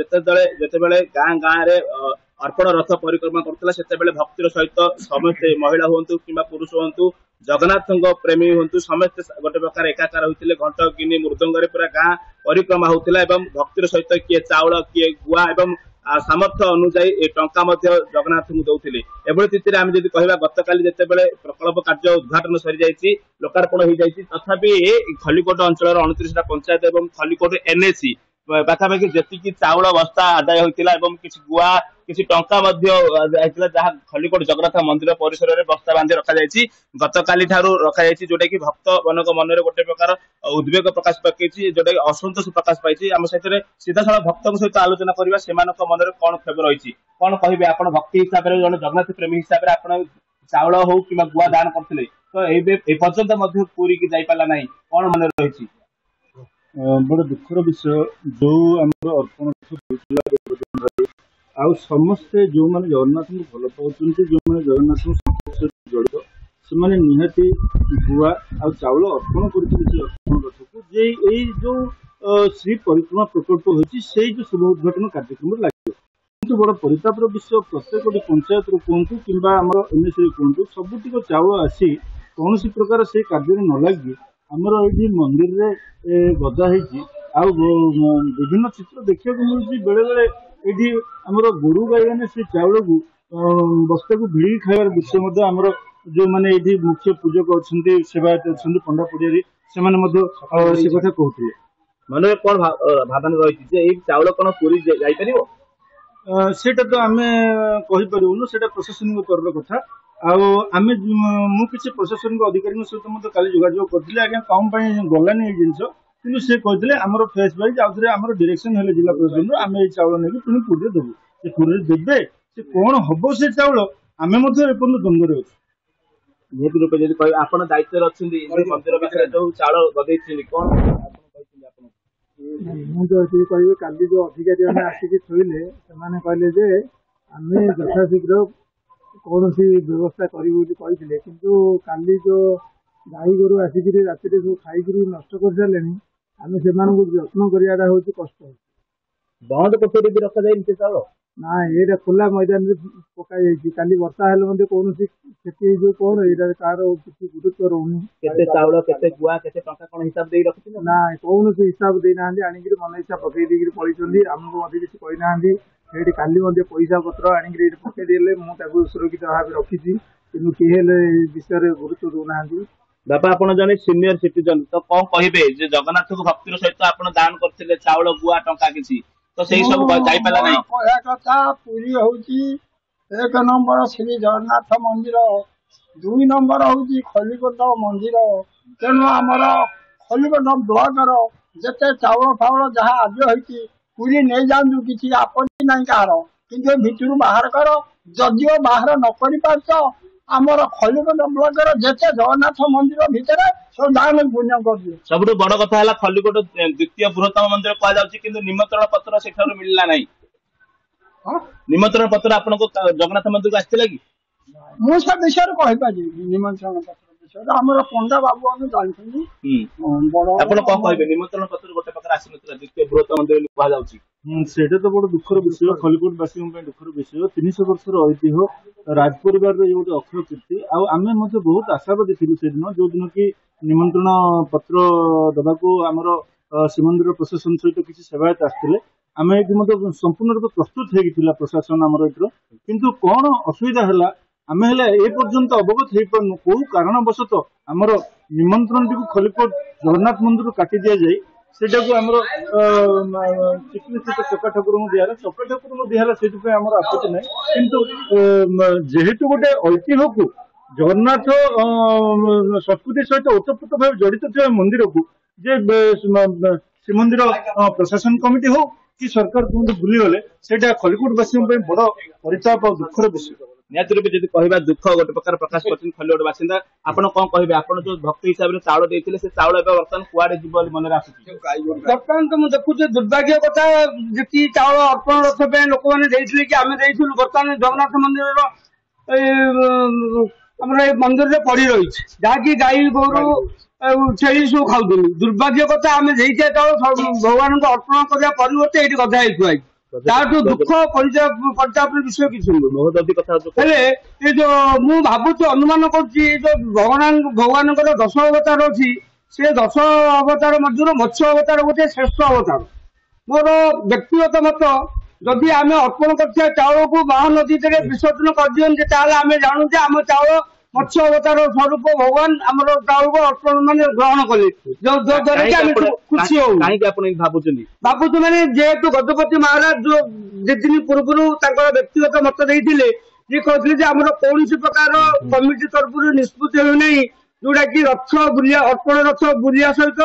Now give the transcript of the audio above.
ଯେତେବେଳେ ଗାଁ ଗାଁ ରେ अर्पण रथ परिक्रमा करता से भक्तिर सहित समस्ते महिला हूँ कि पुरुष हूँ जगन्नाथ प्रेमी हूँ समस्ते गोटे प्रकार एकाकार होते घंट गिनी मृदंग पूरा गाँ परिक्रमा होता भक्तिर सहित किए चाउल किए गुआ एवं सामर्थ्य अनुजाई टंका जगन्नाथ को दौले एभली स्थिति आम जब कह गतकाली जिते प्रकल्प कार्य उद्घाटन सरी जाइए लोकार्पण हो जाइए तथापि खलिकोट अंचल 29टा पंचायत और खलिकोट एनएसी पाखापाखि जी चाउल बस्ता आदाय होता किसी गुआ किसी टंका जहाँ खलिकोट जगन्नाथ मंदिर परिसर में बस्ता बांधि रखा गतकाली रखा जोटा कि भक्त मान मन गोटे प्रकार उद्वेग प्रकाश पाई जोटा कि असंतोष प्रकाश पाई आम सहित सीधा साल भक्त सहित आलोचना करवा से मन कौन खेब रही कौन कहे आप भक्ति हिसाब से जन जगन्नाथ प्रेमी हिसाब से आप चाउल हो कि गुआ दान करते तो एपर्यंत पूरी की जापारा ना कौन मन रही बड़े दुखर विषय जो आम अर्पण आ समस्ते जो मैंने जगन्नाथ को भल पाँच जो मैंने जगन्नाथ सहित जड़ित से निहाती गुआ आ चाउल अर्पण करर्पण रथ को जो श्री परिक्रमा प्रकल्प होती से जो शुभ उद्घाटन कार्यक्रम लगे किंतु बड़ परितापर विषय प्रत्येक पंचायत कहतु कि एनएसए कहतु सबुतिक चाउल आसी कौन प्रकार से कार्य न लगी आमर ये मंदिर रे गदा विभिन्न चित्र देखा मिलूँ बेले बेले ये आमर गोरु गाई मैंने से चाउल को बस्ता को भिड़ी खाइबार दृश्य आमर जो मैंने ये मुख्य पूजक अच्छा सेवायत अच्छा पंडा पुजारी से कथा कहते मन कौन भावना रही चाउल कौन पूरी जापर सेटा तो आम कहीपरूँ से प्रशासनिक स्तर कथा आम मुझे प्रशासनिक अधिकारी सहित काली जोगाजोग करते आज्ञा कम गलानी जिनस कि सी कहते आमर फेस वाइज आम डायरेक्शन है जिला प्रशासन आम ये चाउल नहीं पुणी पुरी देवु से पुरी देवे से कौन हम से चाउल आम एपर्तंत द्वंद्व अच्छे निहत रूप जब कह आप दायित्व अच्छा मंदिर पाखे जो चाउल गदे कौन मुझे कह काली जो अधिकारी मैंने आसिक थोड़े से कहले आम यथाशीघ्र कौन सी व्यवस्था करें किंतु काली जो गाई गोरु आसिक राति सब खाई नष्ट कर सारे आम से जत्न कराटा हूँ कष्ट बंद कोठरी भी रखा जाए चाउल ना ये खोला मैदान में पकाई काली वर्षा हेल्ले कौन क्षति हो कौन यहाँ कार किसी गुरुत्व रोनी चाउल के गुआ के कौन हिसाब दे रखी ना कौन से हिसाब देना आनिक मन इच्छा पकई देकर पड़ी आमको किसी कहना ये काली पैसा पत्र आनिक पकईदे मुझे सुरक्षित भाव रखी कि विषय गुरुत्व दौना बापा आप जन सीनियर सिटीजन तो कौन कहे जगन्नाथ को भक्तिर सहित आप दान करते चाउल गुआ टंका किसी तो सही सब जाइपारा नहीं कह कथा पूरी हूँ एक नंबर श्री जगन्नाथ मंदिर 2 नंबर हूँ खलिकोट मंदिर तेणु आमर खलिकोट ब्लॉक जिते चाउल फाउल जहाँ आज होती पूरी नहीं जाऊँ किसी आपत्ति ना कह कि भितर बाहर कर जदिव बाहर न आमर खलिकोट ब्लॉक जिते जगन्नाथ मंदिर भितर सब दान पुण्य कर सब बड़ कथा है खलिकोट द्वितीय बृहत्तम मंदिर कह निमंत्रण पत्र से मिलला नहीं निमंत्रण पत्र आपको जगन्नाथ मंदिर को आसला कि मुझे विषय कहीपरि निमंत्रण पत्र विषय आम पंडा बाबू आम जानते निमंत्रण पत्र गोटे प्रकार आसी द्वितीय बृहत्तम मंदिर कह सेटा तो बड़ दुखर विषय खलिकोट वासी दुखर विषय 300 वर्षर ऐतिह्य राज परिवार गोटे अक्षय कीर्ति आम बहुत आशावादी थी से दिन जो दिन की निमंत्रण पत्र देवाक आमर श्रीमंदिर प्रशासन सहित किसी सेवायत आसते आम ये संपूर्ण रूप प्रस्तुत होगी प्रशासन आमर एटर किंतु कौन असुविधा है आम ए पर्यंत अवगत हो पार्नु कौ कारणवशत आमर निमंत्रण टी खलिकोट जगन्नाथ मंदिर काटी दि जाए सेटा को आमर चिकनी स्थित चका ठाकुर को दिहला चका ठाकुर को दिहला से आपत्ति ना किंतु जेहेतु गोटे ऐतिह्य को जगन्नाथ संस्कृति सहित ओतप्रोत भाव जड़ित थे मंदिर को जे श्रीमंदिर प्रशासन कमिटी हो कि सरकार कौन भूलीगले से खलिकोटवासी बड़ परिताप और दुखर विषय निहत रूप जब कह दुख गोटे प्रकार प्रकाश कर खलिकोट बासिंदा आपड़ कौन कहे आप जो भक्ति हिसाब से चाउल देते से चाउल बर्तमान कुआड़े जीव मन बर्तमान तो मुझे देखुचे दुर्भाग्य कथा जी चाउल अर्पण रथ पे लोक मैंने कि आम बर्तमान जगन्नाथ मंदिर में पड़ी रही जहाँकि गाई गोरु छेली सब खाऊ दुर्भाग्य कथा आम चाउल भगवान को अर्पण करने परिवर्ते ये गधा ତାଠୁ ଦୁଃଖ ପରିତାପର ବିଷୟ କିଛି ନୁହେଁ। ମହୋଦଧି କଥା ହେଲେ ଏ ଯୋଉ ମୁଁ ଭାବୁଛି ଅନୁମାନ କରୁଛି ଏ ଯୋଉ ଭଗବାନଙ୍କର 10 ଅବତାର ଅଛି, ସେ 10 ଅବତାର ମଧ୍ୟରୁ ମତ୍ସ୍ୟ ଅବତାର ଗୋଟେ ଶ୍ରେଷ୍ଠ ଅବତାର। ମୋର ବ୍ୟକ୍ତିଗତ ମତ, ଯଦି ଆମେ ଅର୍ପଣ କରିଥିବା ଚାଉଳକୁ ମହାନଦୀରେ ବିସର୍ଜନ କରିଦିଅନ୍ତି ତାହେଲେ ଆମେ ଜାଣୁ ଯେ ଆମ ଚାଉଳ ମତ୍ସ୍ୟ ଅବତାର ସ୍ୱରୂପ ଭଗବାନ ଆମର ଚାଉଳକୁ ଅର୍ପଣ ମାନେ ଗ୍ରହଣ କଲେ, ଯୋଉଦ୍ୱାରା କି ଆମେ ଖୁସି ହଉ। କାହିଁକି ଆପଣ ଭାବୁଛନ୍ତି? ଭାବୁଛୁ ମାନେ ଯେହେତୁ ଗଜପତି ମହାରାଜ ଯୋଉ 2 ଦିନ ପୂର୍ବରୁ ତାଙ୍କର ବ୍ୟକ୍ତିଗତ ମତ ଦେଇଥିଲେ, ଯିଏ କହିଥିଲେ ଯେ ଆମର କୌଣସି ପ୍ରକାର କମିଟି ତରଫରୁ ନିଷ୍ପତ୍ତି ହେଉନାହିଁ, ଯୋଉଟା କି ଅର୍ପଣ ରଥ ବୁଲିବା ସହିତ